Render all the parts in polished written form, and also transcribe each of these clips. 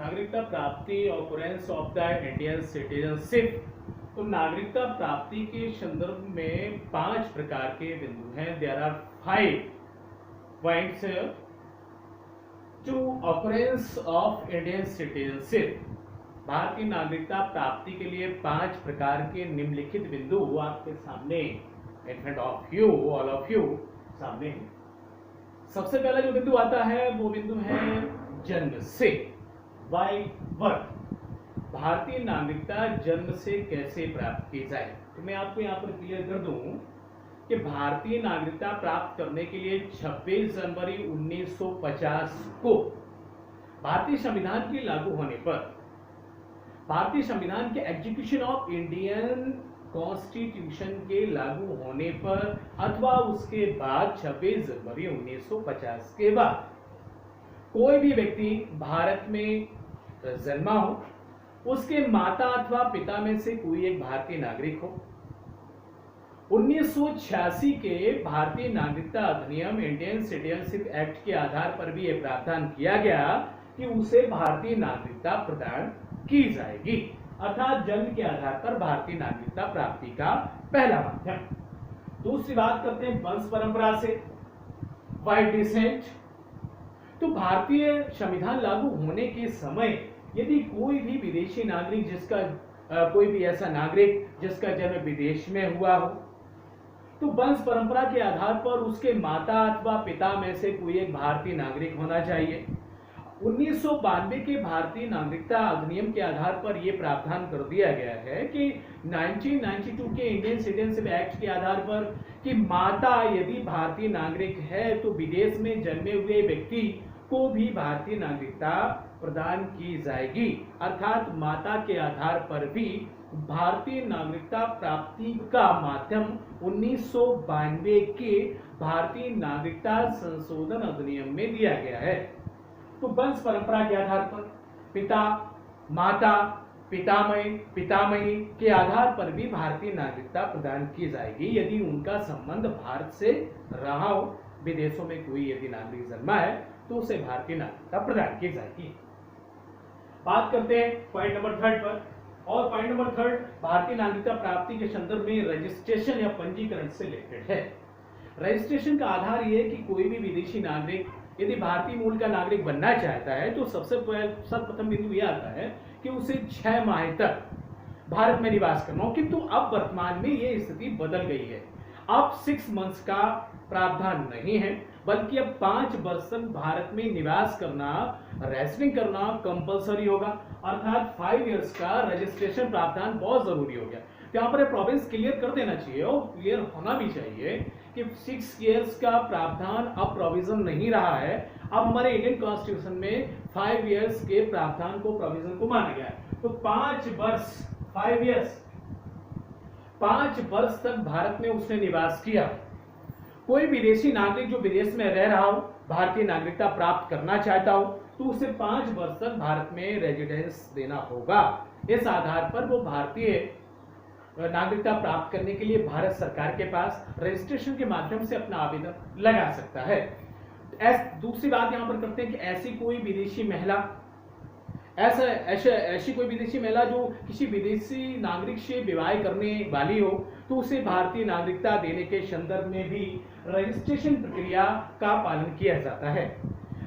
नागरिकता प्राप्ति occurrence of the Indian citizenship. तो नागरिकता प्राप्ति के संदर्भ में 5 प्रकार के बिंदु हैं। There are 5 points to occurrence of Indian citizenship. भारतीय नागरिकता प्राप्ति के लिए 5 प्रकार के निम्नलिखित बिंदु आपके सामने in front of you, all of you सामने हैं। सबसे पहला जो बिंदु आता है वो बिंदु है जन्म से, बाय बर्थ। भारतीय नागरिकता जन्म से कैसे प्राप्त की जाए, तो मैं आपको यहाँ पर क्लियर कर दूं कि भारतीय नागरिकता प्राप्त करने के लिए 26 जनवरी 1950 को भारतीय संविधान के लागू होने पर, भारतीय संविधान के एग्जीक्यूशन ऑफ इंडियन कॉन्स्टिट्यूशन के लागू होने पर अथवा उसके बाद 26 जनवरी 1950 के बाद कोई भी व्यक्ति भारत में जन्मा हो, उसके माता अथवा पिता में से कोई एक भारतीय नागरिक हो, 1986 के भारतीय नागरिकता अधिनियम इंडियन सिटीजनशिप एक्ट के आधार पर भी यह प्रावधान किया गया कि उसे भारतीय नागरिकता प्रदान की जाएगी, अर्थात जन्म के आधार पर भारतीय नागरिकता प्राप्ति का पहला माध्यम। दूसरी बात करते हैं वंश परंपरा से, बाय डिसेंट। तो भारतीय संविधान लागू होने के समय यदि कोई भी विदेशी नागरिक कोई भी ऐसा नागरिक जिसका जन्म विदेश में हुआ हो, तो वंश परंपरा के आधार पर उसके माता अथवा पिता में से कोई एक भारतीय नागरिक होना चाहिए। 1992 के भारतीय नागरिकता अधिनियम के आधार पर यह प्रावधान कर दिया गया है कि 1992 के इंडियन सिटीजनशिप एक्ट के आधार पर कि माता यदि भारतीय नागरिक है तो विदेश में जन्मे हुए व्यक्ति को भी भारतीय नागरिकता प्रदान की जाएगी, अर्थात माता के आधार पर भी भारतीय नागरिकता प्राप्ति का माध्यम 1992 के भारतीय नागरिकता संशोधन अधिनियम में दिया गया है। तो वंश परंपरा के आधार पर पिता, माता, पितामही के आधार पर भी भारतीय नागरिकता प्रदान की जाएगी यदि उनका संबंध भारत से रहा हो। विदेशों में कोई यदि नागरिक जन्मा है तो उसे भारतीय नागरिकता प्रदान की जाएगी। बात करते हैं पॉइंट नंबर 3 पर, और पॉइंट नंबर 3 भारतीय नागरिकता प्राप्ति के संदर्भ में रजिस्ट्रेशन या पंजीकरण से रिलेटेड है। रजिस्ट्रेशन का आधार यह है कि कोई भी विदेशी नागरिक यदि भारतीय मूल का नागरिक बनना चाहता है तो सर्वप्रथम बिंदु यह आता है कि उसे 6 माह तक भारत में निवास करना हो, किंतु अब वर्तमान में यह स्थिति बदल गई है। अब 6 मंथ्स का प्रावधान नहीं है, बल्कि अब 5 वर्ष तक भारत में निवास करना, रेजिस्ट्रिंग करना कंपलसरी होगा, अर्थात 5 इयर्स का रजिस्ट्रेशन प्रावधान बहुत जरूरी हो गया। तो यहाँ पर प्रोविंस क्लियर कर देना चाहिए और क्लियर होना भी चाहिए कि 6 इयर्स का प्रावधान अब प्रोविजन नहीं रहा है। अब हमारे इंडियन कॉन्स्टिट्यूशन में 5 इयर्स के प्रावधान को प्रोविजन को माना गया है। तो 5 वर्ष 5 वर्ष तक भारत में उसने निवास किया। कोई विदेशी नागरिक जो विदेश में रह रहा हो, भारतीय नागरिकता प्राप्त करना चाहता हो, तो उसे 5 वर्ष तक भारत में रेजिडेंस देना होगा। इस आधार पर वो भारतीय नागरिकता प्राप्त करने के लिए भारत सरकार के पास रजिस्ट्रेशन के माध्यम से अपना आवेदन लगा सकता है। दूसरी बात यहां पर करते हैं कि ऐसी कोई विदेशी महिला जो किसी विदेशी नागरिक से विवाह करने वाली हो, तो उसे भारतीय नागरिकता देने के संदर्भ में भी रजिस्ट्रेशन प्रक्रिया का पालन किया जाता है।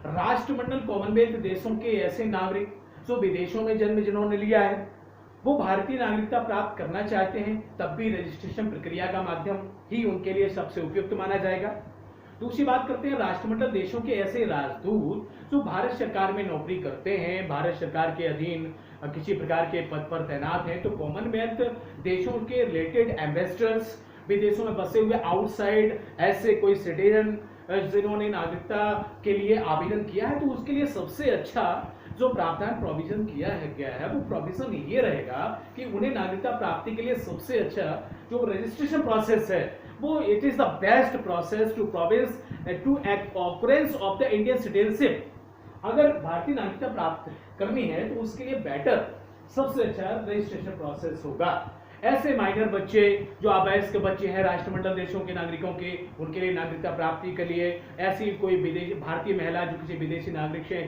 राष्ट्रमंडल कॉमनवेल्थ देशों के ऐसे नागरिक जो विदेशों में जन्म जिन्होंने लिया है, वो भारतीय नागरिकता प्राप्त करना चाहते हैं, तब भी रजिस्ट्रेशन प्रक्रिया का माध्यम ही उनके लिए सबसे उपयुक्त माना जाएगा। दूसरी बात करते हैं राष्ट्रमंडल देशों के ऐसे राजदूत जो भारत सरकार में नौकरी करते हैं, भारत सरकार के अधीन किसी प्रकार के पद पर तैनात हैं, तो कॉमनवेल्थ देशों के रिलेटेड एम्बेसडर्स, विदेशों में बसे हुए आउटसाइड ऐसे कोई सिटीजन जिन्होंने नागरिकता के लिए आवेदन किया है, तो उसके लिए सबसे अच्छा जो प्रावधान प्रोविजन किया गया है वो प्रोविजन ये रहेगा कि उन्हें नागरिकता प्राप्ति के लिए सबसे अच्छा जो रजिस्ट्रेशन प्रोसेस है वो it is the best process to provide to occurrence of the Indian citizenship. अगर भारतीय नागरिकता प्राप्त करनी है तो उसके लिए बेटर सबसे अच्छा रजिस्ट्रेशन प्रोसेस होगा। ऐसे माइनर बच्चे जो अवयस्क बच्चे हैं राष्ट्रमंडल देशों के नागरिकों के, उनके लिए नागरिकता प्राप्ति के लिए ऐसी कोई विदेशी भारतीय महिला जो किसी विदेशी नागरिक से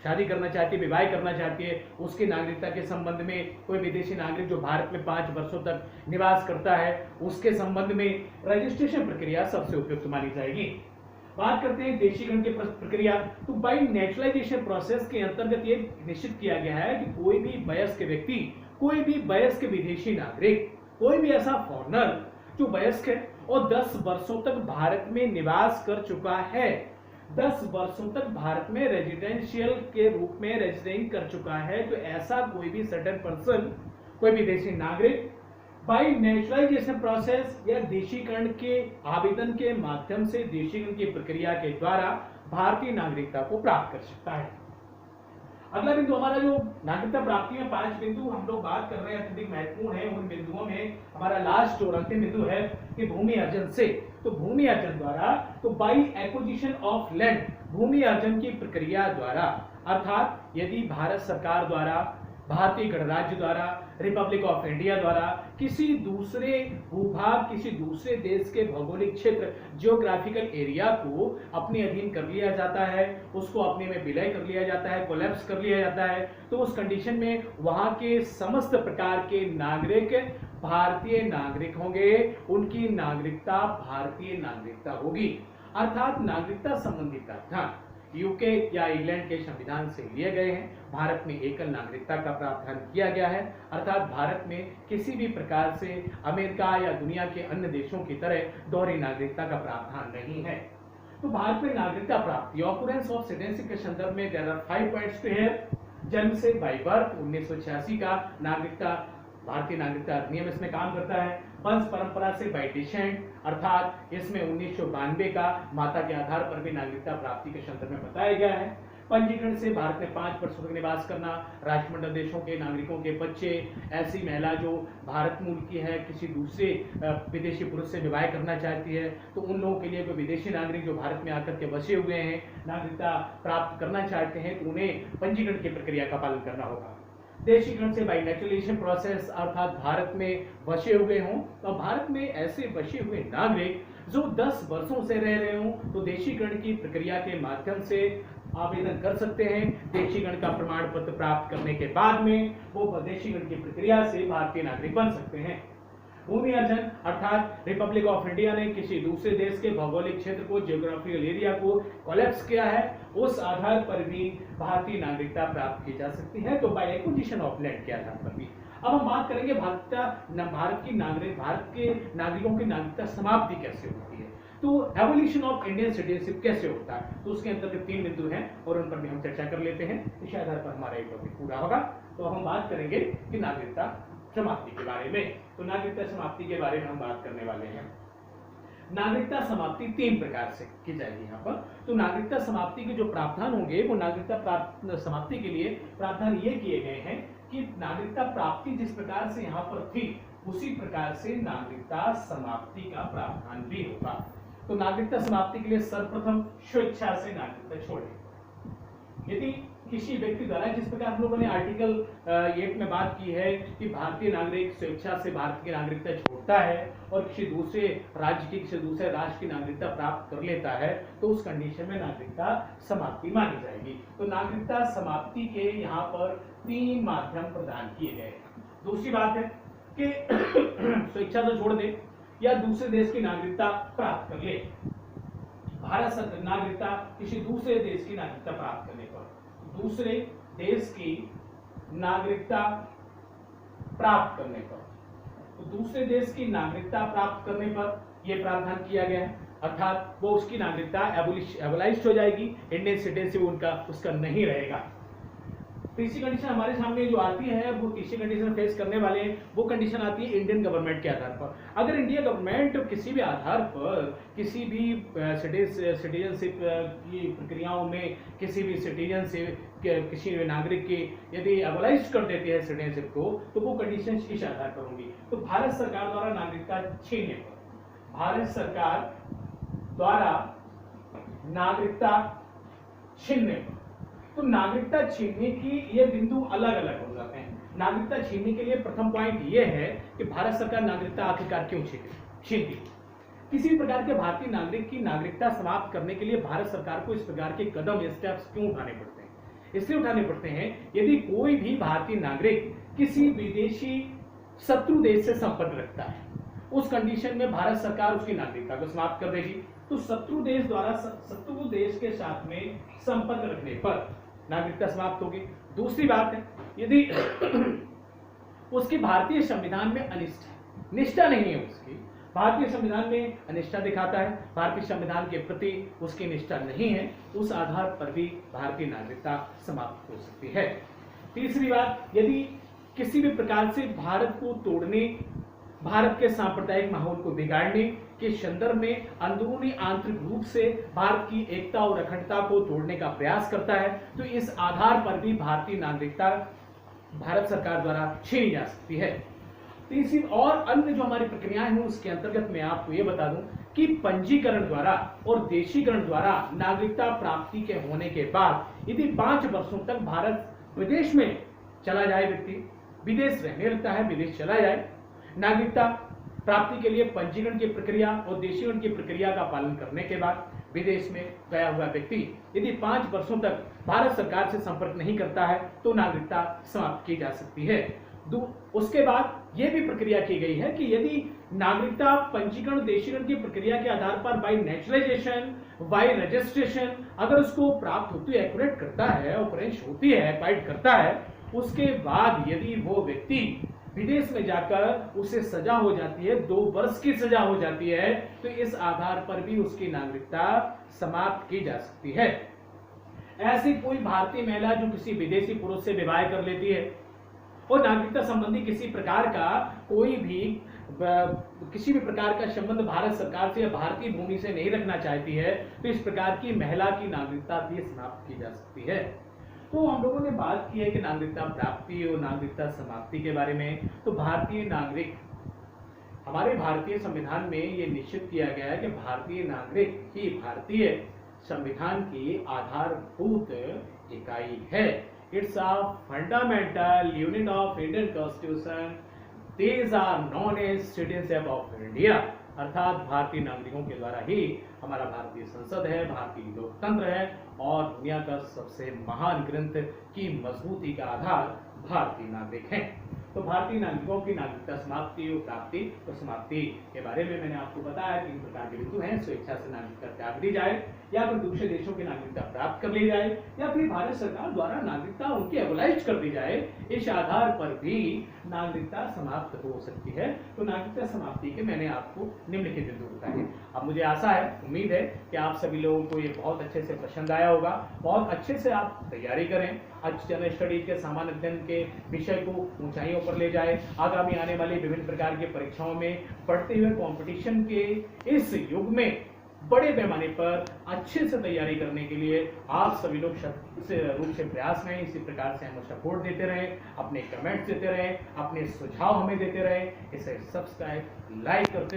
शादी करना चाहती है, विवाह करना चाहती है, उसकी नागरिकता के संबंध में कोई विदेशी नागरिक जो भारत में 5 वर्षों तक निवास करता है उसके संबंध में रजिस्ट्रेशन प्रक्रिया सबसे उपयुक्त मानी जाएगी। बात करते हैं देशीकरण की प्रक्रिया। तो बाई नेचुरलाइजेशन प्रोसेस के अंतर्गत ये निश्चित किया गया है कि कोई भी वयस्क व्यक्ति, कोई भी वयस्क विदेशी नागरिक, कोई भी ऐसा फॉरेनर जो वयस्क है और 10 वर्षों तक भारत में निवास कर चुका है, 10 वर्षों तक भारत में रेजिडेंशियल के रूप में रेजिडेंट कर चुका है, तो ऐसा कोई भी सर्टेन पर्सन, कोई विदेशी नागरिक बाई नेचुरलाइजेशन प्रोसेस या देशीकरण के आवेदन के माध्यम से देशीकरण की प्रक्रिया के द्वारा भारतीय नागरिकता को प्राप्त कर सकता है। अगला बिंदु हमारा जो नागरिकता प्राप्ति में 5 बिंदु हम लोग बात कर रहे हैं अत्यधिक महत्वपूर्ण है, उन बिंदुओं में हमारा लास्ट और अंतिम बिंदु है कि भूमि अर्जन से। तो भूमि अर्जन द्वारा, तो बाई एक्विजिशन ऑफ लैंड, भूमि अर्जन की प्रक्रिया द्वारा, अर्थात यदि भारत सरकार द्वारा, भारतीय गणराज्य द्वारा, रिपब्लिक ऑफ इंडिया द्वारा किसी दूसरे भूभाग, किसी दूसरे देश के भौगोलिक क्षेत्र, जियोग्राफिकल एरिया को अपने अधीन कर लिया जाता है, उसको अपने में विलय कर लिया जाता है, कोलैप्स कर लिया जाता है, तो उस कंडीशन में वहां के समस्त प्रकार के नागरिक भारतीय नागरिक होंगे, उनकी नागरिकता भारतीय नागरिकता होगी। अर्थात नागरिकता संबंधी प्रावधान यूके या इंग्लैंड के संविधान से लिए गए हैं। भारत में एकल नागरिकता का प्रावधान किया गया है, अर्थात भारत में किसी भी प्रकार से अमेरिका या दुनिया के अन्य देशों की तरह दोहरी नागरिकता का प्रावधान नहीं है। तो भारत में नागरिकता प्राप्ति, ऑकरेंस ऑफ सिटीजनशिप के संदर्भ में there are 5 points to here. जन्म से बाय बर्थ 1986 का नागरिकता, भारतीय नागरिकता अधिनियम इसमें काम करता है। वंश परंपरा से बाय डिसेंट, अर्थात इसमें 1992 का माता के आधार पर भी नागरिकता प्राप्ति के संदर्भ में बताया गया है। पंजीकरण से भारत में 5 वर्षों तक निवास करना, राष्ट्रमंडल देशों के नागरिकों के बच्चे, ऐसी महिला जो भारत मूल की है, किसी दूसरे विदेशी पुरुष से विवाह करना चाहती है, तो उन लोगों के लिए कोई विदेशी नागरिक जो भारत में आकर के बसे हुए हैं, नागरिकता प्राप्त करना चाहते हैं, तो उन्हें पंजीकरण की प्रक्रिया का पालन करना होगा। देशीकरण से बाई नेचुरलाइजेशन प्रोसेस, अर्थात भारत में बसे हुए हों, तो भारत में ऐसे बसे हुए नागरिक जो 10 वर्षों से रह रहे हों, तो देशीकरण की प्रक्रिया के माध्यम से आवेदन कर सकते हैं। देशीकरण का प्रमाण पत्र प्राप्त करने के बाद में वो देशीकरण की प्रक्रिया से भारतीय नागरिक बन सकते हैं। भूमि अर्जन, अर्थात रिपब्लिक ऑफ इंडिया ने किसी दूसरे देश के भौगोलिक क्षेत्र को, जियोग्राफिकल एरिया को कोलैप्स किया है, उस आधार पर भी भारतीय नागरिकता प्राप्त की जा सकती है, तो बाय एक्विजिशन ऑफ लैंड के आधार पर भी। अब हम बात करेंगे भारत के नागरिकों की नागरिकता समाप्ति कैसे होती है, तो एवोल्यूशन ऑफ इंडियन सिटीजनशिप कैसे होता है, तो उसके अंतर्गत 3 बिंदु हैं और उन पर भी हम चर्चा कर लेते हैं। इस आधार पर हमारा एक टॉपिक पूरा होगा। तो हम बात करेंगे कि नागरिकता समाप्ति के बारे में। तो नागरिकता समाप्ति के बारे में हम बात करने वाले हैं। नागरिकता समाप्ति 3 प्रकार से की जाएगी यहाँ पर। तो नागरिकता समाप्ति के जो प्रावधान होंगे वो नागरिकता समाप्ति के लिए प्रावधान ये किए गए हैं कि नागरिकता प्राप्ति जिस प्रकार से यहाँ पर थी उसी प्रकार से नागरिकता समाप्ति का प्रावधान भी होगा। तो नागरिकता समाप्ति के लिए सर्वप्रथम स्वेच्छा से नागरिकता छोड़े। यदि किसी व्यक्ति द्वारा, जिस प्रकार हम लोगों ने आर्टिकल 8 में बात की है कि भारतीय नागरिक स्वेच्छा से भारत की नागरिकता छोड़ता है और किसी दूसरे राज्य की, किसी दूसरे राष्ट्र की नागरिकता प्राप्त कर लेता है, तो उस कंडीशन में नागरिकता समाप्ति मानी जाएगी। तो नागरिकता समाप्ति के यहाँ पर 3 माध्यम प्रदान किए गए। दूसरी बात है कि स्वेच्छा से छोड़ दे या दूसरे देश की नागरिकता प्राप्त कर ले। भारत सरकार नागरिकता किसी दूसरे देश की नागरिकता प्राप्त करने पर, दूसरे देश की नागरिकता प्राप्त करने पर, तो दूसरे देश की नागरिकता प्राप्त करने पर यह प्रावधान किया गया है, अर्थात वो उसकी नागरिकता एबोलाइज्ड हो जाएगी, इंडियन सिटीजनशिप उसका नहीं रहेगा। तीसरी कंडीशन हमारे सामने जो आती है, वो तीसरी कंडीशन फेस करने वाले हैं, वो कंडीशन आती है इंडियन गवर्नमेंट के आधार पर। अगर इंडिया गवर्नमेंट किसी भी आधार पर किसी भी सिटीजनशिप की प्रक्रियाओं में किसी भी सिटीजन से किसी नागरिक की यदि एबोलाइज कर देती है सिटीजनशिप को, तो वो कंडीशन इस आधार पर होंगी। तो भारत सरकार द्वारा नागरिकता छीनने पर, भारत सरकार द्वारा नागरिकता छीनने पर, तो नागरिकता छीनने की ये बिंदु अलग अलग हो जाते हैं। नागरिकता छीनने के लिए प्रथम पॉइंट यह है कि भारत सरकार नागरिकता आखिरकार क्यों छीनती। किसी भी प्रकार के भारतीय नागरिक की नागरिकता समाप्त करने के लिए भारत सरकार को इस प्रकार के कदम या स्टेप्स क्यों उठाने पड़ते हैं? इसलिए उठाने पड़ते हैं यदि कोई भी भारतीय नागरिक किसी विदेशी शत्रु देश से संपर्क रखता है, उस कंडीशन में भारत सरकार उसकी नागरिकता को समाप्त कर देगी। तो शत्रु देश द्वारा शत्रु देश के साथ में संपर्क रखने पर नागरिकता समाप्त होगी। दूसरी बात है, यदि उसकी भारतीय संविधान में निष्ठा नहीं है, उसकी भारतीय संविधान में अनिष्ठा दिखाता है, भारतीय संविधान के प्रति उसकी निष्ठा नहीं है, उस आधार पर भी भारतीय नागरिकता समाप्त हो सकती है। तीसरी बात, यदि किसी भी प्रकार से भारत को तोड़ने, भारत के सांप्रदायिक माहौल को बिगाड़ने के संदर्भ में अंदरूनी आंतरिक रूप से भारत की एकता और अखंडता को तोड़ने का प्रयास करता है, तो इस आधार पर भी भारतीय नागरिकता भारत सरकार द्वारा छीनी जा सकती है। तीसरी और अन्य जो हमारी प्रक्रियाएं हैं उसके अंतर्गत मैं आपको यह बता दूं कि पंजीकरण द्वारा और देशीकरण द्वारा नागरिकता प्राप्ति के होने के बाद यदि 5 वर्षों तक भारत विदेश में चला जाए, व्यक्ति विदेश रहने लगता है, विदेश चला जाए, नागरिकता प्राप्ति के लिए पंजीकरण की प्रक्रिया और देशीकरण की प्रक्रिया का पालन करने के बाद विदेश में गया हुआ व्यक्ति यदि 5 वर्षों तक भारत सरकार से संपर्क नहीं करता है तो नागरिकता समाप्त की जा सकती है। उसके बाद यह भी प्रक्रिया की गई है कि यदि नागरिकता पंजीकरण देशीकरण की प्रक्रिया के आधार पर बाय नेचुरलाइजेशन, बाय रजिस्ट्रेशन अगर उसको प्राप्त होती है, एक्यूरेट करता है, ऑकरेंस होती है, एक्वाइर्ड करता है, उसके बाद यदि वो व्यक्ति विदेश में जाकर उसे सजा हो जाती है, 2 वर्ष की सजा हो जाती है, तो इस आधार पर भी उसकी नागरिकता समाप्त की जा सकती है। ऐसी कोई भारतीय महिला जो किसी विदेशी पुरुष से विवाह कर लेती है और नागरिकता संबंधी किसी प्रकार का किसी भी प्रकार का संबंध भारत सरकार से या भारतीय भूमि से नहीं रखना चाहती है, तो इस प्रकार की महिला की नागरिकता भी समाप्त की जा सकती है। तो हम लोगों ने बात की है कि नागरिकता प्राप्ति और नागरिकता समाप्ति के बारे में। तो भारतीय नागरिक, हमारे भारतीय संविधान में ये निश्चित किया गया है कि भारतीय नागरिक ही भारतीय संविधान की आधारभूत इकाई है। It's a fundamental unit of Indian constitution. These are known as citizenship of India. अर्थात भारतीय नागरिकों के द्वारा ही हमारा भारतीय संसद है, भारतीय लोकतंत्र है और दुनिया का सबसे महान ग्रंथ की मजबूती का आधार भारतीय नागरिक हैं। तो भारतीय नागरिकों की नागरिकता समाप्ति और प्राप्ति और समाप्ति के बारे में मैंने आपको बताया 3 प्रकार के बिंदु हैं। स्वेच्छा से नागरिकता त्याग दी जाए, या फिर दूसरे देशों की नागरिकता प्राप्त कर ली जाए, या फिर भारत सरकार द्वारा नागरिकता उनकी एबोलाइज कर दी जाए। इस आधार पर भी नागरिकता समाप्त हो सकती है। तो नागरिकता समाप्ति के मैंने आपको निम्नलिखित बिंदु बताए। अब मुझे आशा है, उम्मीद है कि आप सभी लोगों को ये बहुत अच्छे से पसंद आया होगा। बहुत अच्छे से आप तैयारी करें, आज जनरल स्टडीज के सामान्य अध्ययन के विषय को ऊंचाइयों पर ले जाए। आगामी आने वाली विभिन्न प्रकार की परीक्षाओं में बढ़ते हुए कंपटीशन के इस युग में बड़े पैमाने पर अच्छे से तैयारी करने के लिए आप सभी लोग रूप से प्रयास में इसी प्रकार से हमें सपोर्ट देते रहें, अपने कमेंट्स देते रहें, अपने सुझाव हमें देते रहें। इसे सब्सक्राइब, लाइक करते